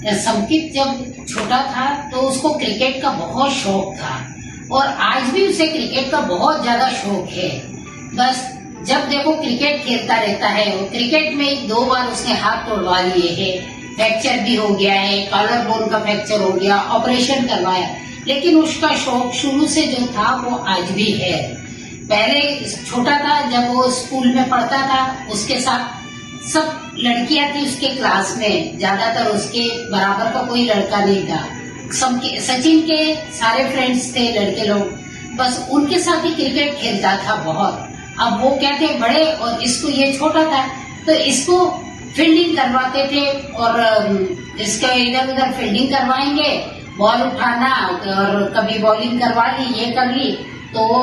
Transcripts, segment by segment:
संकित जब छोटा था तो उसको क्रिकेट का बहुत शौक था और आज भी उसे क्रिकेट का बहुत ज्यादा शौक है। बस जब देखो क्रिकेट खेलता रहता है। और क्रिकेट में 2 बार उसने हाथ तोड़वा लिए हैं, फ्रैक्चर भी हो गया है, कॉलर बोन का फ्रैक्चर हो गया, ऑपरेशन करवाया, लेकिन उसका शौक शुरू से जो था वो आज भी है। पहले छोटा था जब वो स्कूल में पढ़ता था, उसके साथ सब लड़कियां थी उसके क्लास में, ज्यादातर उसके बराबर का कोई लड़का नहीं था। सचिन के सारे फ्रेंड्स थे लड़के लोग, बस उनके साथ ही क्रिकेट खेलता था बहुत। अब वो क्या थे बड़े और इसको ये छोटा था, तो इसको फील्डिंग करवाते थे और इसका इधर उधर फील्डिंग करवाएंगे, बॉल उठाना और कभी बॉलिंग करवा ली, ये कर ली, तो वो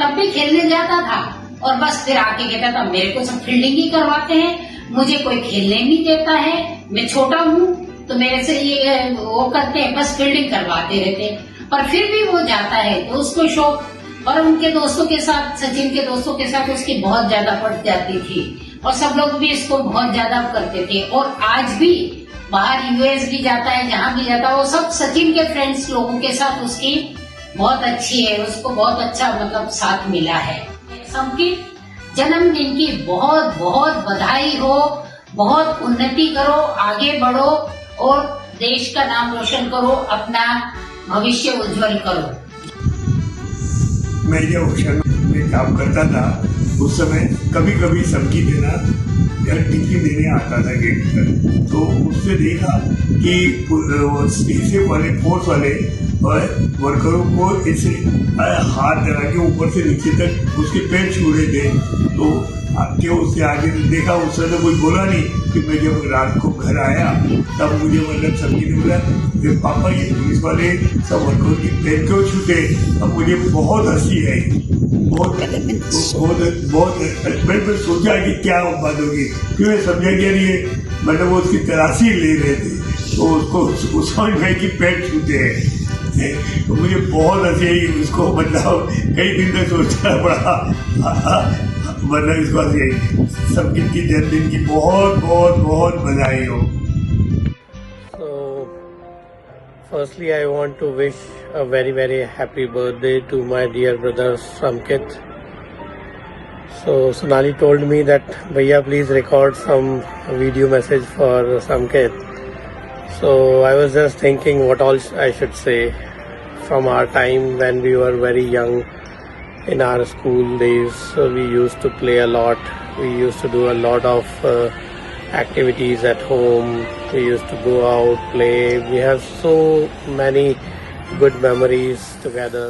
तब भी खेलने जाता था और बस फिर आके कहता था मेरे को सब फील्डिंग ही करवाते हैं, मुझे कोई खेलने नहीं देता है, मैं छोटा हूँ तो मेरे से ये वो करते हैं, बस फील्डिंग करवाते रहते हैं। पर फिर भी वो जाता है तो उसको शौक, और उनके दोस्तों के साथ, सचिन के दोस्तों के साथ उसकी बहुत ज्यादा पड़ जाती थी और सब लोग भी इसको बहुत ज्यादा करते थे। और आज भी बाहर यूएस भी जाता है, जहाँ भी जाता है वो सब सचिन के फ्रेंड्स लोगों के साथ उसकी बहुत अच्छी है, उसको बहुत अच्छा मतलब साथ मिला है। सबकी जन्मदिन की बहुत बहुत बधाई हो, बहुत उन्नति करो, आगे बढ़ो और देश का नाम रोशन करो, अपना भविष्य उज्जवल करो। मैं जब ओशन में काम करता था उस समय कभी कभी सबकी देना यार टिफिन देने आता था गेट पर, तो उससे देखा कि ऐसे वाले फोर्स वाले वर्करों को ऐसे हाथ लगा के ऊपर से नीचे तक उसके पैर छू रहे थे। तो आके उससे आगे देखा, उससे तो कोई बोला नहीं कि मैं जब रात को घर आया तब मुझे मतलब सबकी ने बोला कि पापा ये पुलिस वाले सब वर्करों की पैर क्यों छूटे। अब मुझे बहुत हंसी आई, बहुत मैं सोचा कि क्या बात होगी, क्यों मैं समझा कि ये मतलब वो उसकी तलाशी ले रहे थे तो उसको समझ में कि पैर छूते हैं। तो मुझे बहुत हंसी आई, उसको मतलब कई दिन तक सोचना पड़ा, मतलब इसको हंसी आई। सबकी जन्मदिन की बहुत बहुत बहुत बधाई हो। So, firstly I want to wish a very very happy birthday to my dear brother Samkit. So Sonali told me that Bhaiya please record some video message for Samkit. So I was just thinking what all I should say from our time when we were very young in our school days. So we used to play a lot, we used to do a lot of activities at home, we used to go out, play, we have so many good memories together.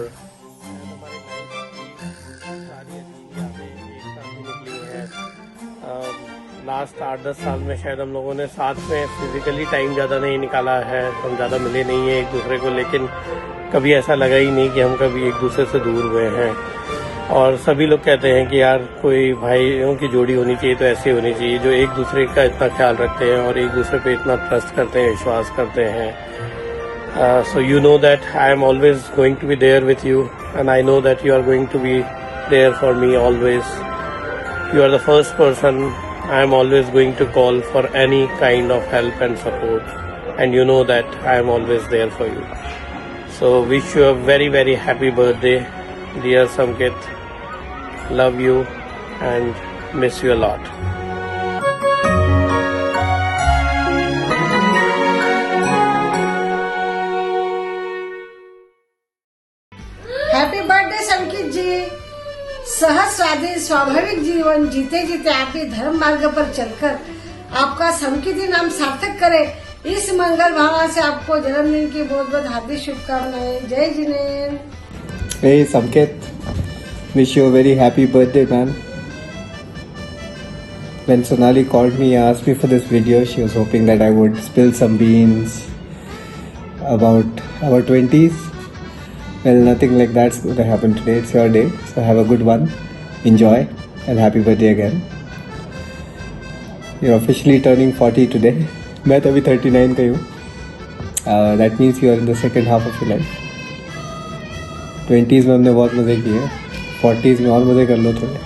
Last 8-10 साल में शायद हम लोगों ने साथ में physically time ज़्यादा नहीं निकाला है, हम ज़्यादा मिले नहीं हैं एक दूसरे को, लेकिन कभी ऐसा लगा ही नहीं कि हम कभी एक दूसरे से दूर हुए हैं। और सभी लोग कहते हैं कि यार कोई भाइयों की जोड़ी होनी चाहिए तो ऐसी होनी चाहिए जो एक दूसरे का इतना ख्याल रखते हैं और एक दूसरे पे इतना ट्रस्ट करते हैं, विश्वास करते हैं। So you know that I am always going to be there with you and I know that you are going to be there for me always. You are the first person I am always going to call for any kind of help and support, and you know that I am always there for you. So wish you a very very happy birthday, dear Samkit. Love you and miss you a lot. Happy birthday Sankit ji. सहस्रादि स्वाभाविक जीवन जीते जीते आपके धर्म मार्ग पर चलकर आपका संकित नाम सार्थक करे, इस मंगल भावना से आपको जन्मदिन की बहुत बहुत हार्दिक शुभकामनाएं। जय Jinendra. Hey Samkit, wish you a very happy birthday, man. When Sonali called me, asked me for this video, she was hoping that I would spill some beans about our 20s. Well, nothing like that's going to happen today. It's your day, so have a good one. Enjoy and happy birthday again. You're officially turning 40 today. मैं तो अभी 39 का ही हूँ. That means you are in the second half of your life. 20s में हमने बहुत मज़े किए, 40s में और मज़े कर लो थोड़े.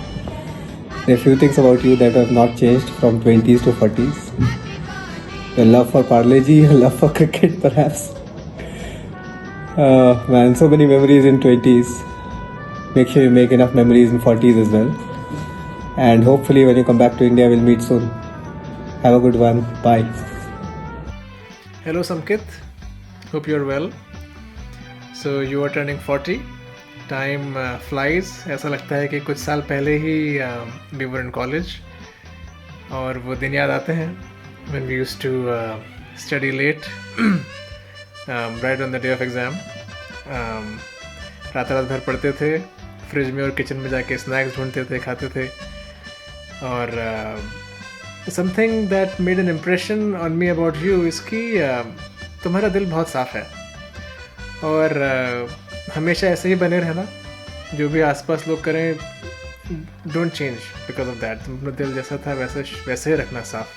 There are few things about you that have not changed from 20s to 40s. your love for Parle Ji, your love for cricket perhaps. Man, so many memories in 20s. Make sure you make enough memories in 40s as well. And hopefully when you come back to India, we'll meet soon. Have a good one. Bye. Hello Samkit, hope you're well. So you are turning 40. Time flies. ऐसा लगता है कि कुछ साल पहले ही we were in college. और वो दिन याद आते हैं when we used to study late right on the day of exam. रात रात भर पढ़ते थे, फ्रिज में और किचन में जाके स्नैक्स ढूंढते थे, खाते थे. और something that made an impression on me about you is कि तुम्हारा दिल बहुत साफ़ है और हमेशा ऐसे ही बने रहना. जो भी आसपास लोग करें, don't change because of that. तुम अपना दिल जैसा था वैसे ही रखना साफ.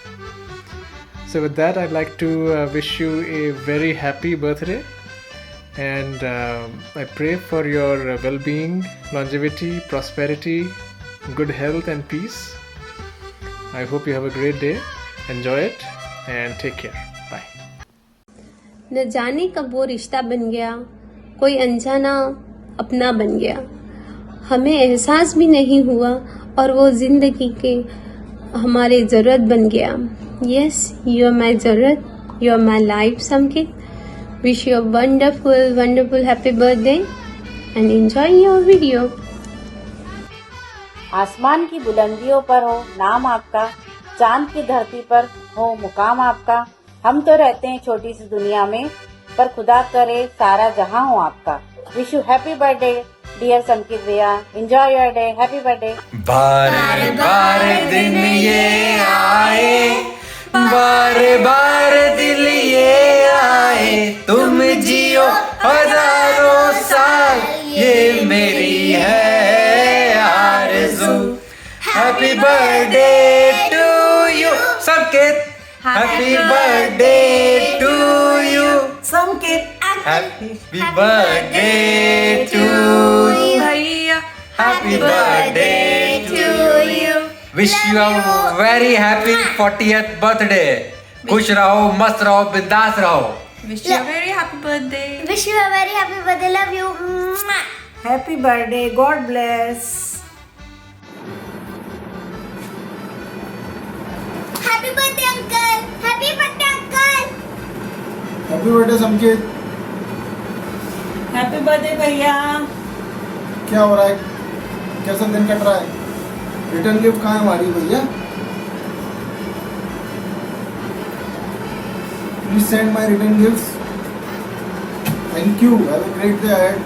So with that, I'd like to wish you a very happy birthday, and I pray for your well-being, longevity, prosperity, good health and peace. I hope you have a great day. Enjoy it and take care. Bye. न जाने कब वो रिश्ता बन गया, कोई अनजाना अपना बन गया. हमें एहसास भी नहीं हुआ और वो जिंदगी के हमारे ज़रूरत बन गया. यस, यू आर माई ज़रूरत, you are my life. Samkit, wish you a wonderful happy birthday and enjoy your video. आसमान की बुलंदियों पर हो नाम आपका, चांद की धरती पर हो मुकाम आपका. हम तो रहते हैं छोटी सी दुनिया में, पर खुदा करे सारा जहां हो आपका. Wish you happy birthday dear Samkit भैया. Enjoy your day. Happy birthday. बार बार दिन ये आए, बार बार दिल ये आए, तुम जियो हजारों साल, ये मेरी है आरज़ू. Happy birthday to you Samkit. Happy birthday to you Samkit. Happy birthday to भैया. Happy birthday to you. Wish you a very happy 40th birthday. खुश रहो, मस्त रहो, बिंदास रहो. Wish you a very happy birthday. Wish you a very happy birthday. Love you. Happy birthday. God bless. Happy birthday, uncle. Happy birthday, uncle. Happy birthday Samkit. Happy birthday भैया. क्या हो रहा है? कैसा दिन कट रहा है? रिटर्न गिफ्ट कहाँ है हमारी भैया? Please send my return gifts. Thank you. Have a great day ahead.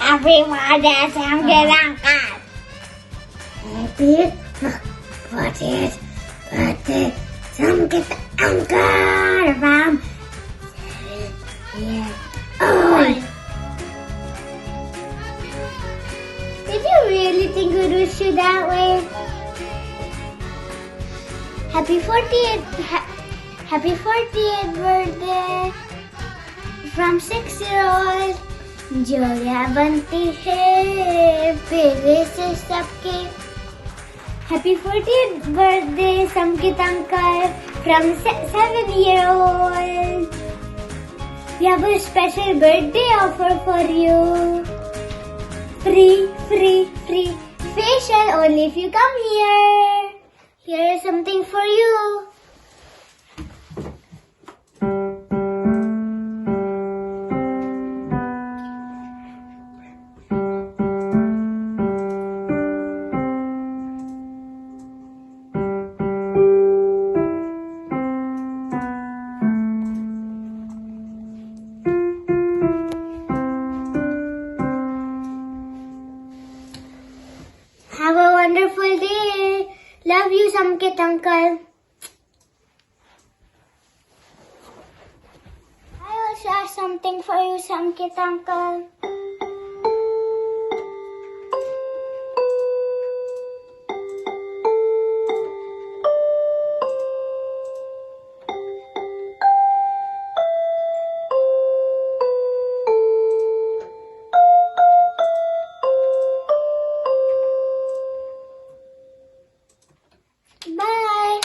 Happy birthday, Samkit uncle. Happy birthday, Samkit uncle from 7 years old. Did you really think we'd wish you that way? Happy 40th birthday from 6-year-old. Zoya बनती है पेड़े से सबके. Happy 40th birthday Samkit uncle from 7-year-old. We have a special birthday offer for you. Free facial only if you come here. Here is something for you. Have a wonderful day. Love you, Samkit uncle. I also have something for you, Samkit uncle. Bye.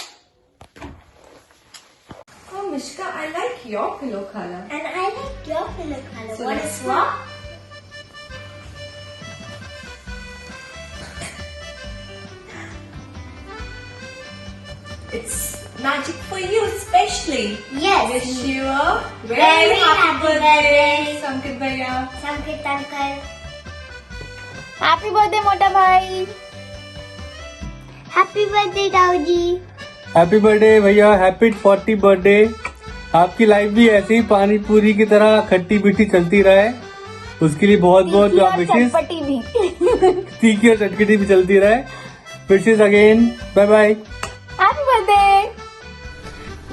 pillow color. And I like your pillow color. So What let's is swap? It's magic for you, especially. Yes. Wish you a Very happy birthday. Samkit Bhaiya. Samkit uncle. Happy birthday, मोटा भाई. Happy birthday, Dauji. Happy birthday भैया, happy 40 birthday. आपकी life भी ऐसे ही पानी पूरी की तरह खट्टी मीठी चलती रहे, उसके लिए बहुत बहुत विशेष। चटपटी भी. तीखी और चटपटी भी चलती रहे। Wishes again, bye bye. Happy birthday.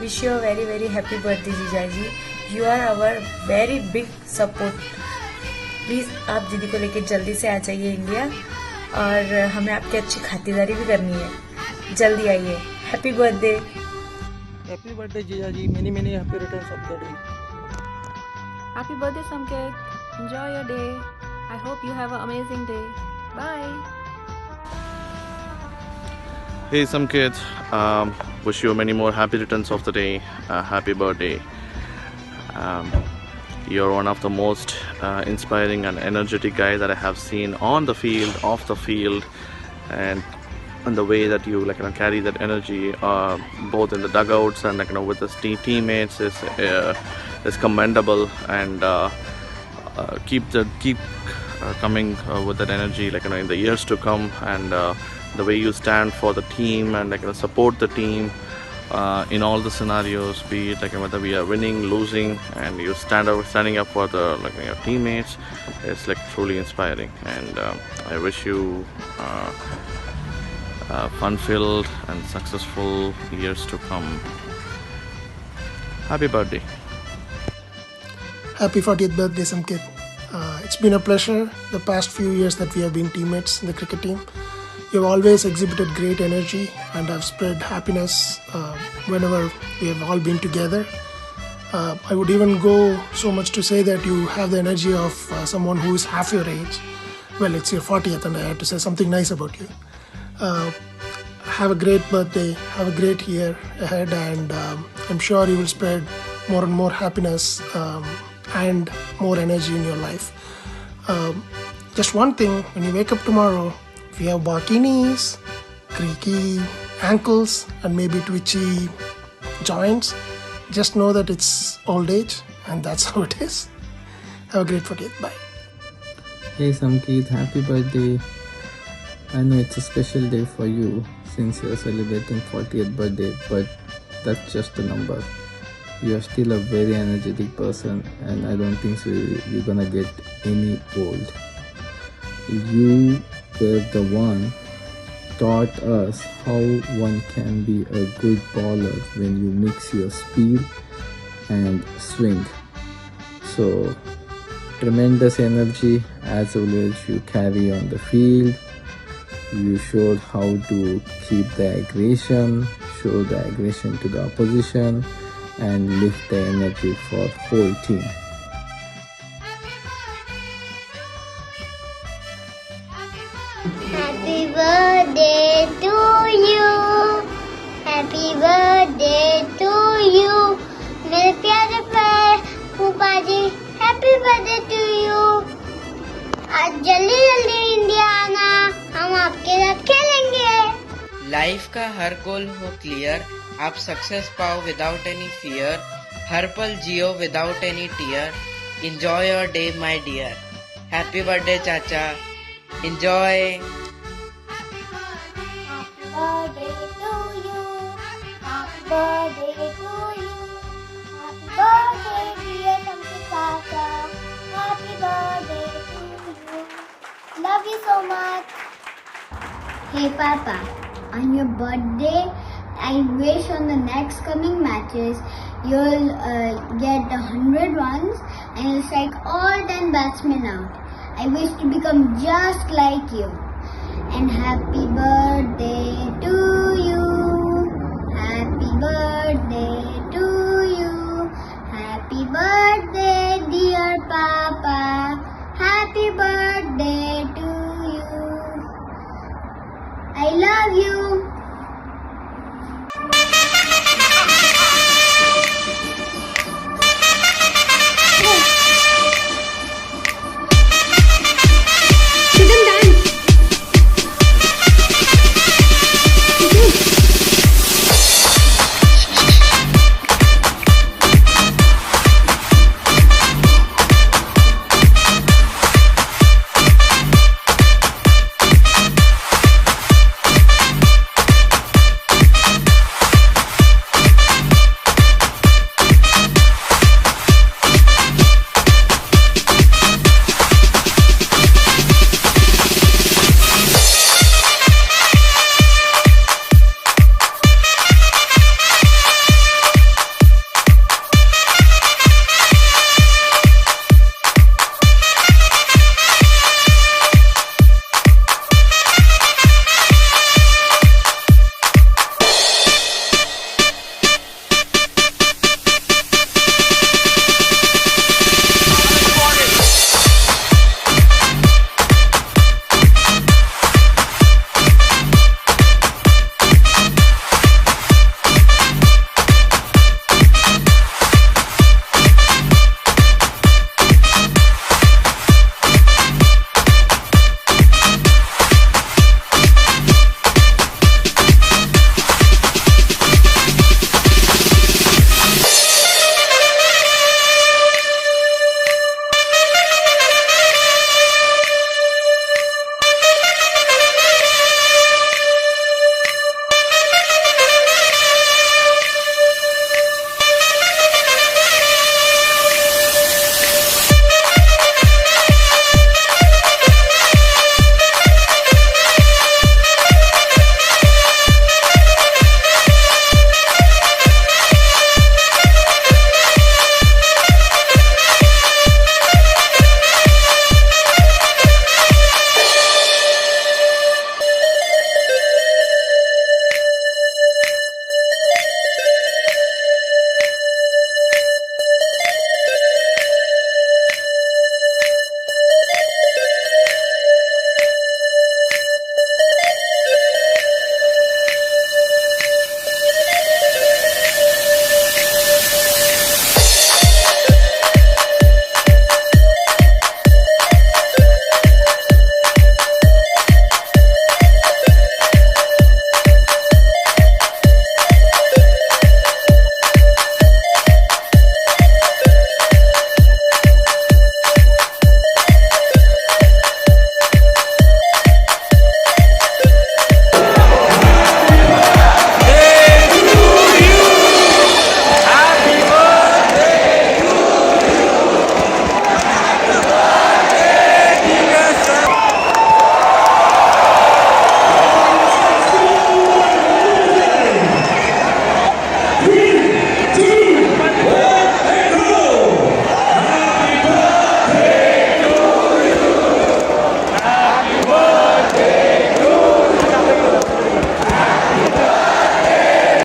Wish you a very very happy birthday, जीजाजी. You are our very big support. Please आप दीदी को लेके जल्दी से आ जाइए इंडिया, और हमें आपकी अच्छी खातिरदारी भी करनी है। जल्दी आइए. Happy birthday. हैप्पी बर्थडे जीजा जी, many many happy returns of the day. Happy birthday, Samkit. Enjoy your day. I hope you have an amazing day. Bye. Hey Samkit, wish you many more happy returns of the day. Happy birthday. You're one of the most inspiring and energetic guy that I have seen on the field, off the field, and the way that you carry that energy both in the dugouts and with the teammates is commendable, and keep coming with that energy in the years to come, and the way you stand for the team and support the team in all the scenarios, be it whether we are winning, losing, and you standing up for the your teammates, it's truly inspiring, and I wish you fun-filled and successful years to come. Happy birthday. Happy 40th birthday, Samkit. It's been a pleasure the past few years that we have been teammates in the cricket team. You've always exhibited great energy and have spread happiness whenever we have all been together. I would even go so much to say that you have the energy of someone who is half your age. Well, it's your 40th, and I had to say something nice about you. Have a great birthday, have a great year ahead, and I'm sure you will spread more and more happiness and more energy in your life. Just one thing, when you wake up tomorrow, if you have barky knees, creaky ankles, and maybe twitchy joints, just know that it's old age, and that's how it is. Have a great 40th. Bye. Hey Samkit, happy birthday. I know it's a special day for you since you're celebrating 40th birthday, but that's just a number. You are still a very energetic person, and I don't think so you're gonna get any old. You were the one taught us how one can be a good bowler when you mix your speed and swing. So tremendous energy as always you carry on the field. You showed how to keep the aggression, show the aggression to the opposition, and lift the energy for whole team. Happy birthday to you. Happy birthday to you. मेरे प्यारे फूफा जी, happy birthday to you. आज जल्दी जल्दी India आना, हम आपके साथ खेलेंगे. लाइफ का हर गोल हो क्लियर, आप सक्सेस पाओ विदाउट एनी फियर, हर पल जियो without any tear. Enjoy your day my dear. Happy birthday चाचा. Enjoy. Happy birthday to you. Happy birthday to you. Happy birthday dear Samkit Kaka. Happy birthday to you. Love you so much. Hey Papa, on your birthday, I wish on the next coming matches you'll get 100 runs and you'll strike all 10 batsmen out. I wish to become just like you. And happy birthday to you. Happy birthday to you. Happy birthday dear Papa. Happy birthday to you. I love you.